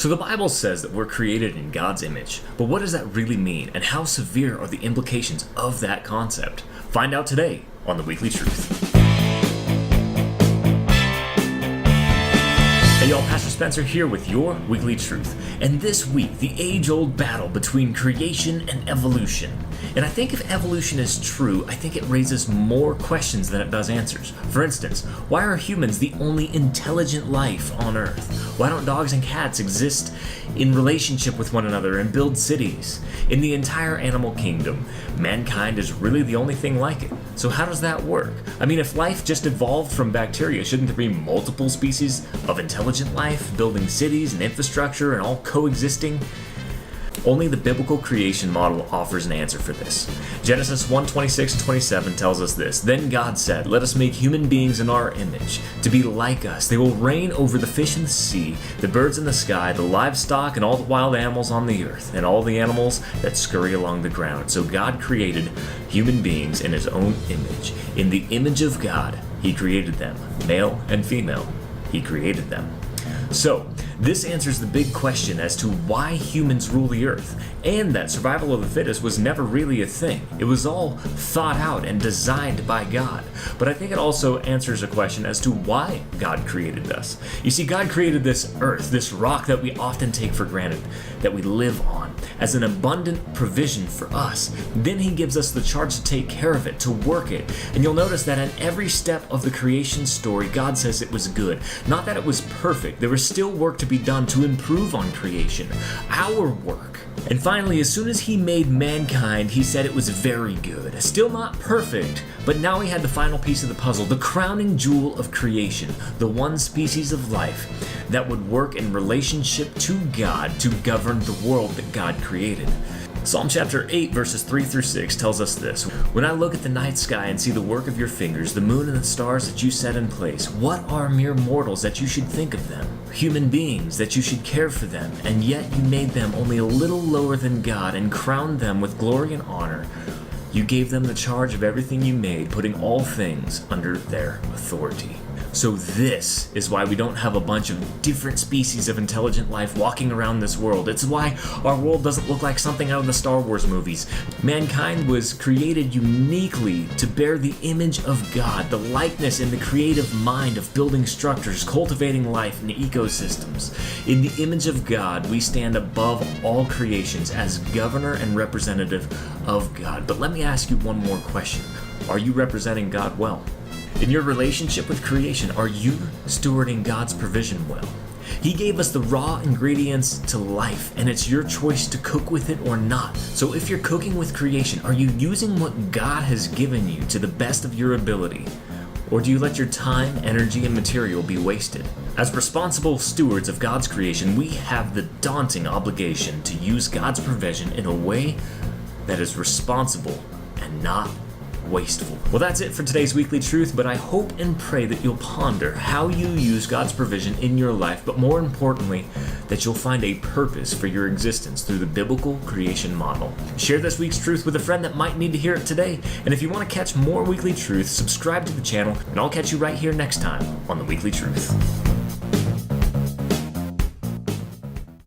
So the Bible says that we're created in God's image, but what does that really mean, and how severe are the implications of that concept? Find out today on The Weekly Truth. Hey y'all, Pastor Spencer here with your Weekly Truth. And this week, the age-old battle between creation and evolution. And I think if evolution is true, I think it raises more questions than it does answers. For instance, why are humans the only intelligent life on Earth? Why don't dogs and cats exist in relationship with one another and build cities? In the entire animal kingdom, mankind is really the only thing like it. So how does that work? I mean, if life just evolved from bacteria, shouldn't there be multiple species of intelligent life, building cities and infrastructure and all coexisting? Only the biblical creation model offers an answer for this. Genesis 1:26-27 tells us this. Then God said, "Let us make human beings in our image, to be like us. They will reign over the fish in the sea, the birds in the sky, the livestock, and all the wild animals on the earth, and all the animals that scurry along the ground." So God created human beings in his own image. In the image of God, he created them. Male and female, he created them. So, this answers the big question as to why humans rule the earth, and that survival of the fittest was never really a thing. It was all thought out and designed by God. But I think it also answers a question as to why God created us. You see, God created this earth, this rock that we often take for granted, that we live on, as an abundant provision for us. Then he gives us the charge to take care of it, to work it. And you'll notice that in every step of the creation story, God says it was good. Not that it was perfect. There was still work to be done to improve on creation, our work. And finally, as soon as he made mankind, he said it was very good. Still not perfect, but now he had the final piece of the puzzle, the crowning jewel of creation, the one species of life that would work in relationship to God to govern the world that God created. Psalm chapter 8 verses 3-6 tells us this. "When I look at the night sky and see the work of your fingers, the moon and the stars that you set in place, what are mere mortals that you should think of them? Human beings that you should care for them, and yet you made them only a little lower than God and crowned them with glory and honor. You gave them the charge of everything you made, putting all things under their authority." So this is why we don't have a bunch of different species of intelligent life walking around this world. It's why our world doesn't look like something out of the Star Wars movies. Mankind was created uniquely to bear the image of God, the likeness and the creative mind of building structures, cultivating life and ecosystems. In the image of God, we stand above all creations as governor and representative of God. But let me ask you one more question. Are you representing God well? In your relationship with creation, are you stewarding God's provision well? He gave us the raw ingredients to life, and it's your choice to cook with it or not. So if you're cooking with creation, are you using what God has given you to the best of your ability? Or do you let your time, energy, and material be wasted? As responsible stewards of God's creation, we have the daunting obligation to use God's provision in a way that is responsible and not wasteful. Well, that's it for today's Weekly Truth, but I hope and pray that you'll ponder how you use God's provision in your life, but more importantly, that you'll find a purpose for your existence through the biblical creation model. Share this week's truth with a friend that might need to hear it today, and if you want to catch more Weekly Truth, subscribe to the channel, and I'll catch you right here next time on The Weekly Truth.